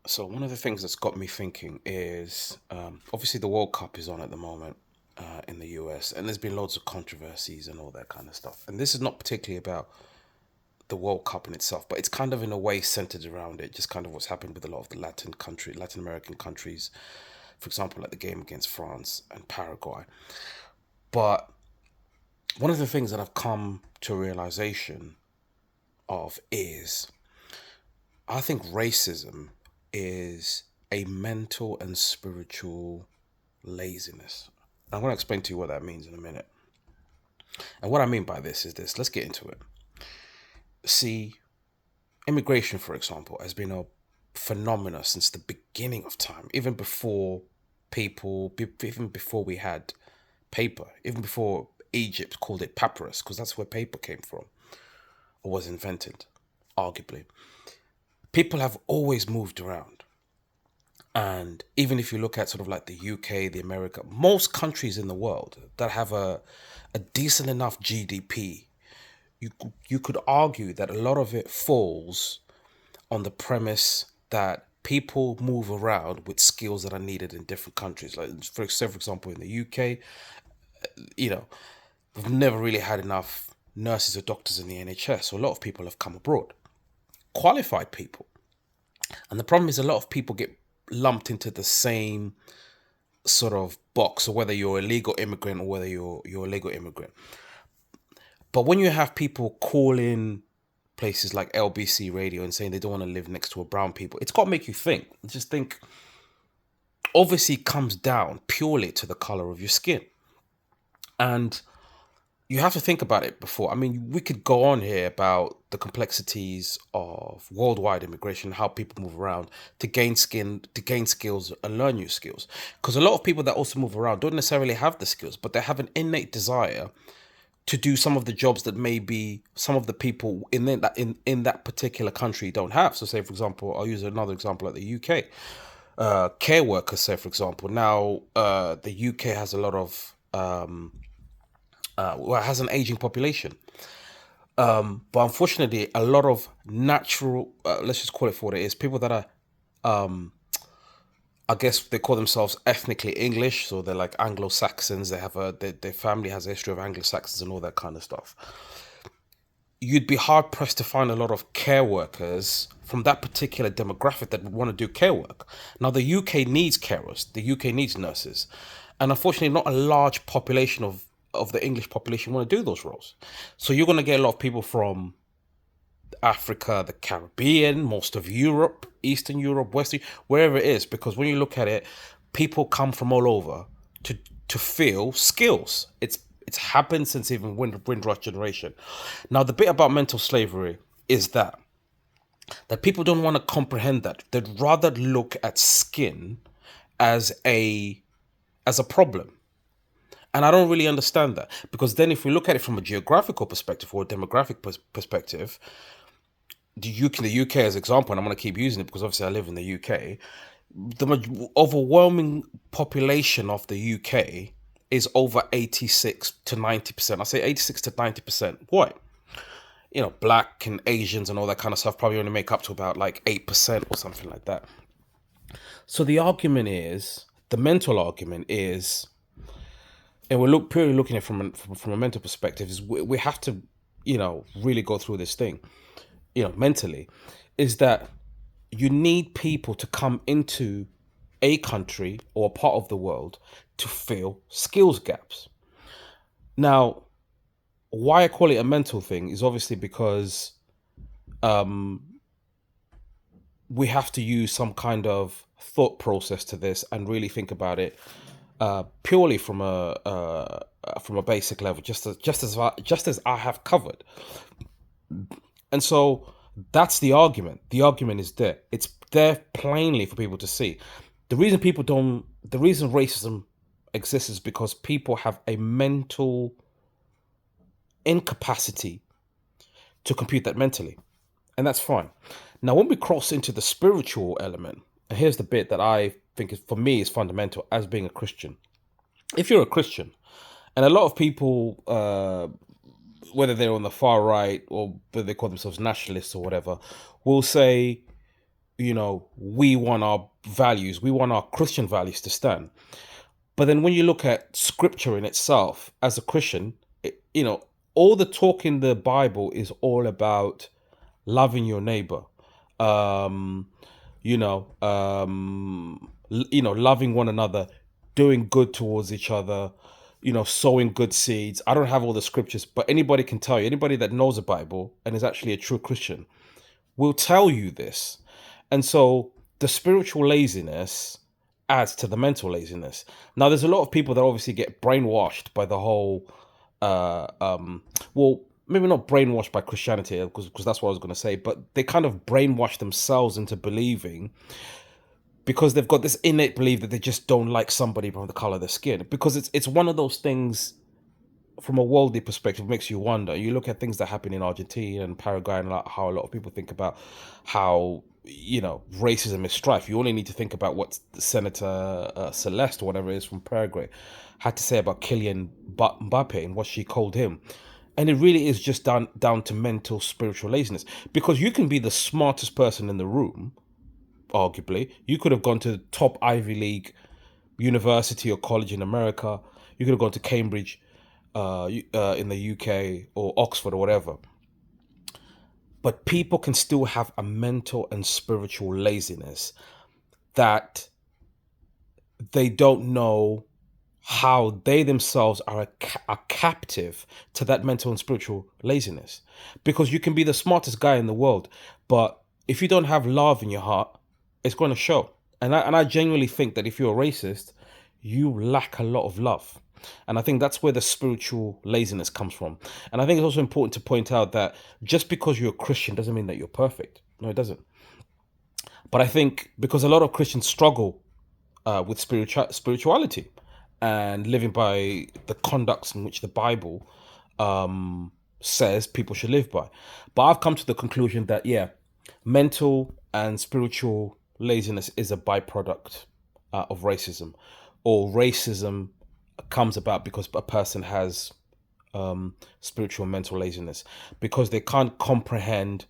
So one of the things that's got me thinking is obviously the World Cup is on at the moment in the US, and there's been loads of controversies and all that kind of stuff. And this is not particularly about the World Cup in itself, but it's kind of in a way centered around it, just kind of what's happened with a lot of the Latin American countries, for example, like the game against France and Paraguay. But one of the things that I've come to a realization of is I think racism is a mental and spiritual laziness. I'm going to explain to you what that means in a minute. And what I mean by this is this. Let's get into it. See, immigration, for example, has been a phenomena since the beginning of time, even before we had paper, even before Egypt called it papyrus, because that's where paper came from or was invented, arguably. People have always moved around. And even if you look at sort of like the UK, the America, most countries in the world that have a decent enough GDP, you could argue that a lot of it falls on the premise that people move around with skills that are needed in different countries. Like for example, in the UK, you know, we've never really had enough nurses or doctors in the NHS, so a lot of people have come abroad, qualified people. And the problem is a lot of people get lumped into the same sort of box, or whether you're a legal immigrant or whether you're a legal immigrant. But when you have people calling places like LBC radio and saying they don't want to live next to a brown people, it's got to make you think. Just think, obviously it comes down purely to the color of your skin. And you have to think about it before. I mean, we could go on here about the complexities of worldwide immigration, how people move around to gain skills and learn new skills. Because a lot of people that also move around don't necessarily have the skills, but they have an innate desire to do some of the jobs that maybe some of the people in that particular country don't have. So, say for example, I'll use another example at the UK. Care workers, say for example. Now, the UK has a lot of it has an aging population. But unfortunately, a lot of natural, let's just call it for what it is, people that are, I guess they call themselves ethnically English, so they're like Anglo Saxons. Their family has a history of Anglo Saxons and all that kind of stuff. You'd be hard pressed to find a lot of care workers from that particular demographic that would want to do care work. Now, the UK needs carers, the UK needs nurses, and unfortunately, not a large population of the English population want to do those roles. So you're going to get a lot of people from Africa, the Caribbean, most of Europe, Eastern Europe, Western, wherever it is, because when you look at it, people come from all over to fill skills. It's happened since even Windrush generation. Now, the bit about mental slavery is that people don't want to comprehend that. They'd rather look at skin as a problem. And I don't really understand that, because then if we look at it from a geographical perspective or a demographic perspective, the UK as example, and I'm going to keep using it because obviously I live in the UK, the overwhelming population of the UK is over 86 to 90%. I say 86 to 90% white. Black and Asians and all that kind of stuff probably only make up to about like 8% or something like that. So the mental argument is, and purely looking at it from a mental perspective, is we have to, really go through this thing, mentally, is that you need people to come into a country or a part of the world to fill skills gaps. Now, why I call it a mental thing is obviously because we have to use some kind of thought process to this and really think about it purely from a basic level, just as I have covered. And so that's the argument. The argument is there. It's there plainly for people to see. The reason racism exists is because people have a mental incapacity to compute that mentally. And that's fine. Now, when we cross into the spiritual element, and here's the bit that I think for me is fundamental as being a Christian. If you're a Christian, and a lot of people, whether they're on the far right or whether they call themselves nationalists or whatever, will say we want our values, we want our Christian values to stand. But then when you look at scripture in itself, as a Christian, all the talk in the Bible is all about loving your neighbor, um, loving one another, doing good towards each other, sowing good seeds. I don't have all the scriptures, but anybody can tell you, anybody that knows the Bible and is actually a true Christian will tell you this. And so the spiritual laziness adds to the mental laziness. Now, there's a lot of people that obviously get brainwashed by the whole, well, maybe not brainwashed by Christianity, because that's what I was going to say, but they kind of brainwash themselves into believing, because they've got this innate belief that they just don't like somebody from the color of their skin. Because it's one of those things from a worldly perspective, makes you wonder. You look at things that happen in Argentina and Paraguay, and how a lot of people think about how racism is strife. You only need to think about what Senator Celeste, or whatever it is, from Paraguay had to say about Kylian Mbappe and what she called him. And it really is just down to mental, spiritual laziness. Because you can be the smartest person in the room, arguably. You could have gone to the top Ivy League university or college in America. You could have gone to Cambridge in the UK, or Oxford, or whatever. But people can still have a mental and spiritual laziness that they don't know how they themselves are a captive to that mental and spiritual laziness. Because you can be the smartest guy in the world, but if you don't have love in your heart, it's going to show. And I genuinely think that if you're a racist, you lack a lot of love. And I think that's where the spiritual laziness comes from. And I think it's also important to point out that just because you're a Christian doesn't mean that you're perfect. No, it doesn't. But I think because a lot of Christians struggle with spirituality and living by the conducts in which the Bible says people should live by. But I've come to the conclusion that, yeah, mental and spiritual laziness is a byproduct of racism, or racism comes about because a person has spiritual and mental laziness, because they can't comprehend